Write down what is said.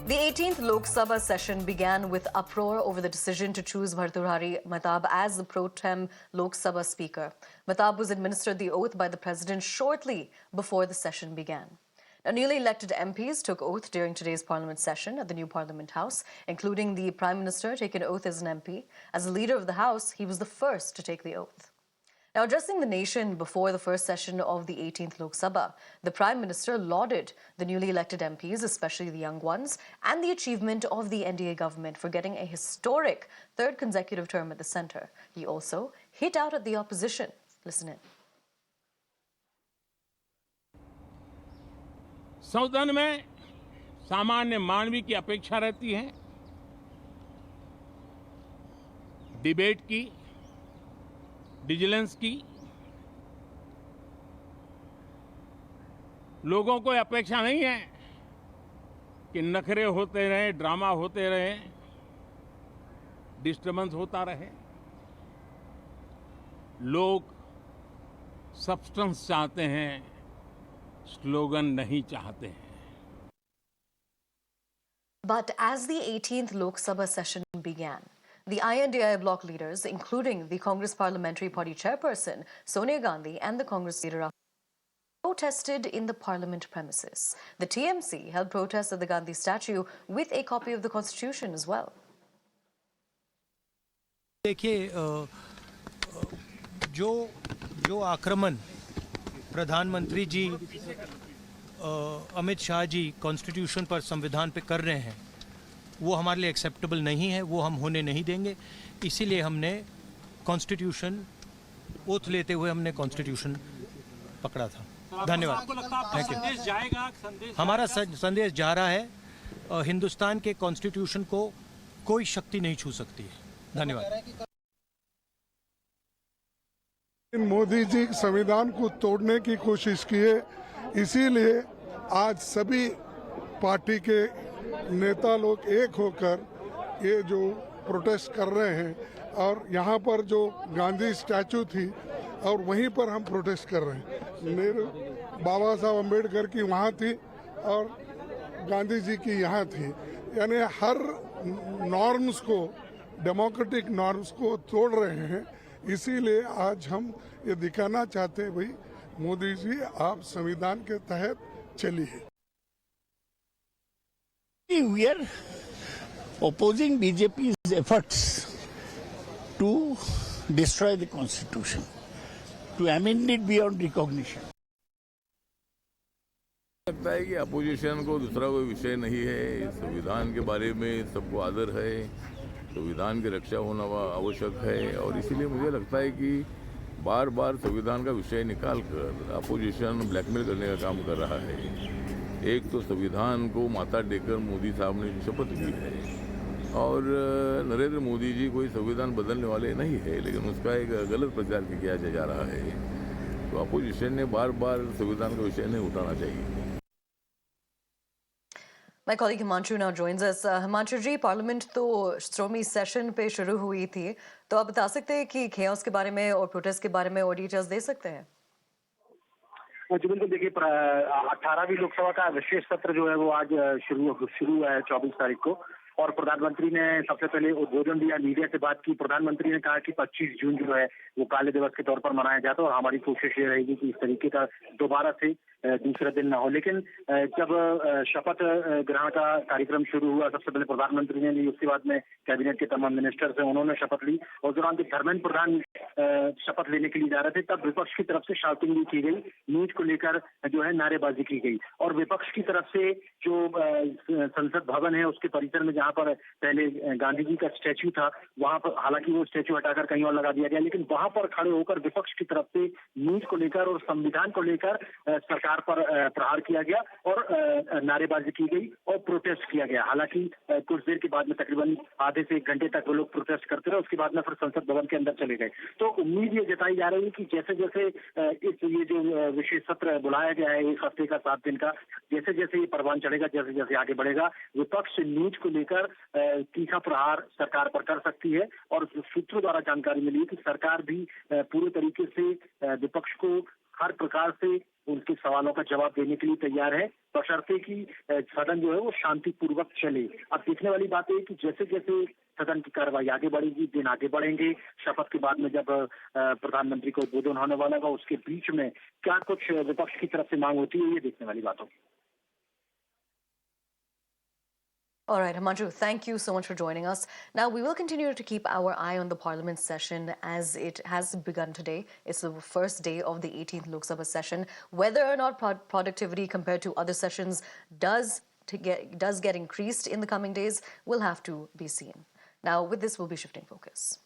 The 18th Lok Sabha session began with uproar over the decision to choose Bhartrihari Mehtab as the pro tem Lok Sabha speaker. Mehtab was administered the oath by the president shortly before the session began. Now, newly elected MPs took oath during today's parliament session at the new Parliament House, including the Prime Minister taking oath as an MP. As the leader of the House, he was the first to take the oath. Now, addressing the nation before the first session of the 18th Lok Sabha, the Prime Minister lauded the newly elected MPs, especially the young ones, and the achievement of the NDA government for getting a historic third consecutive term at the centre. He also hit out at the opposition. Listen in. सदन में सामान्य मानवी की अपेक्षा रहती है debate की, vigilance की। लोगों को अपेक्षा नहीं है कि नखरे होते रहे, ड्रामा होते रहे, डिस्टर्बेंस होता रहे। लोग सब्सटेंस चाहते हैं, स्लोगन नहीं चाहते हैं। But as the 18th Lok Sabha session began, the INDI bloc leaders, including the Congress Parliamentary Party chairperson Sonia Gandhi and the Congress leader Rahul, protested in the parliament premises. The TMC held protests at the Gandhi statue with a copy of the constitution as well. देखिए, जो आक्रमण प्रधानमंत्री जी Amit Shah ji constitution पर, संविधान पे कर रहे हैं, वो हमारे लिए एक्सेप्टेबल नहीं है। वो हम होने नहीं देंगे। इसीलिए हमने कॉन्स्टिट्यूशन ओथ लेते हुए हमने कॉन्स्टिट्यूशन पकड़ा था। धन्यवाद। Thank you. हमारा संदेश जा रहा है। हिंदुस्तान के कॉन्स्टिट्यूशन को कोई शक्ति नहीं छू सकती है। धन्यवाद। मोदी जी संविधान को तोड़ने की कोशिश किए, इसीलिए आज सभी पार्टी के नेता लोग एक होकर ये जो प्रोटेस्ट कर रहे हैं। और यहाँ पर जो गांधी स्टैचू थी और वहीं पर हम प्रोटेस्ट कर रहे हैं। नेहरू, बाबा साहब अम्बेडकर की वहाँ थी और गांधी जी की यहाँ थी। यानी हर नॉर्म्स को, डेमोक्रेटिक नॉर्म्स को तोड़ रहे हैं। इसीलिए आज हम ये दिखाना चाहते हैं, भाई मोदी जी आप संविधान के तहत चलिए। We are opposing BJP's efforts to destroy the constitution, to amend it beyond recognition. लगता है कि अपोजिशन को दूसरा कोई विषय नहीं है। संविधान के बारे में सबको आदर है, संविधान की रक्षा होना आवश्यक है। और इसीलिए मुझे लगता है कि बार बार संविधान का विषय निकाल कर अपोजिशन ब्लैकमेल करने का काम कर रहा है। एक तो संविधान को माथा टेकर मोदी साहब ने शपथ ली है और नरेंद्र मोदी जी कोई संविधान बदलने वाले नहीं है, लेकिन उसका एक गलत प्रचार किया जा रहा है। तो अपोजिशन ने बार बार संविधान का विषय नहीं उठाना चाहिए। My colleague Himanshu now joins us. Himanshu ji, parliament तो स्ट्रोमी सेशन पे शुरू हुई थी, तो आप बता सकते हैं कि खेओस के बारे में और प्रोटेस्ट के बारे में और डिटेल्स दे सकते हैं? जी बिल्कुल। देखिए, 18वीं लोकसभा का विशेष सत्र जो है वो आज शुरू हुआ है 24 तारीख को। और प्रधानमंत्री ने सबसे पहले उद्बोधन दिया, मीडिया से बात की। प्रधानमंत्री ने कहा कि 25 जून जो है वो काले दिवस के तौर पर मनाया जाता है और हमारी कोशिश ये रहेगी कि इस तरीके का दोबारा से दूसरा दिन ना हो। लेकिन जब शपथ ग्रहण का कार्यक्रम शुरू हुआ, सबसे पहले प्रधानमंत्री ने ली, उसके बाद में कैबिनेट के तमाम मिनिस्टर्स हैं, उन्होंने शपथ ली। और दौरान जब धर्मेंद्र प्रधान शपथ लेने के लिए जा रहे थे, तब विपक्ष की तरफ से शाउटिंग भी की गई, न्यूज को लेकर जो है नारेबाजी की गई। और विपक्ष की तरफ से जो संसद भवन है उसके परिसर में, जहाँ पर पहले गांधी जी का स्टैच्यू था, वहां पर हालांकि वो स्टैच्यू हटाकर कहीं और लगा दिया गया, लेकिन वहां पर खड़े होकर विपक्ष की तरफ से न्यूज को लेकर और संविधान को लेकर सरकार पर प्रहार किया गया और नारेबाजी की गई और प्रोटेस्ट किया गया। हालांकि कुछ देर के बाद में, तकरीबन आधे से 1 घंटे तक वो लोग प्रोटेस्ट करते रहे, उसके बाद में फिर संसद भवन के अंदर चले गए। तो उम्मीद ये जताई जा रही है कि जैसे जैसे ये जो विशेष सत्र बुलाया गया है 1 हफ्ते का, 7 दिन का, जैसे जैसे ये परवान चढ़ेगा, जैसे जैसे आगे बढ़ेगा, विपक्ष न्यूज को लेकर तीखा प्रहार सरकार पर कर सकती है। और सूत्रों द्वारा जानकारी मिली है कि सरकार भी पूरे तरीके से विपक्ष को हर प्रकार से उनके सवालों का जवाब देने के लिए तैयार है, बशर्ते कि सदन जो है वो शांतिपूर्वक चले। अब देखने वाली बात है कि जैसे जैसे सदन की कार्रवाई आगे बढ़ेगी, दिन आगे बढ़ेंगे, शपथ के बाद में जब प्रधानमंत्री को उद्बोधन होने वाला होगा, उसके बीच में क्या कुछ विपक्ष की तरफ से मांग होती है, ये देखने वाली बात होगी। All right, Himanshu, thank you so much for joining us. Now, we will continue to keep our eye on the Parliament session as it has begun today. It's the first day of the 18th Lok Sabha session. Whether or not productivity compared to other sessions does get increased in the coming days will have to be seen. Now, with this, we'll be shifting focus.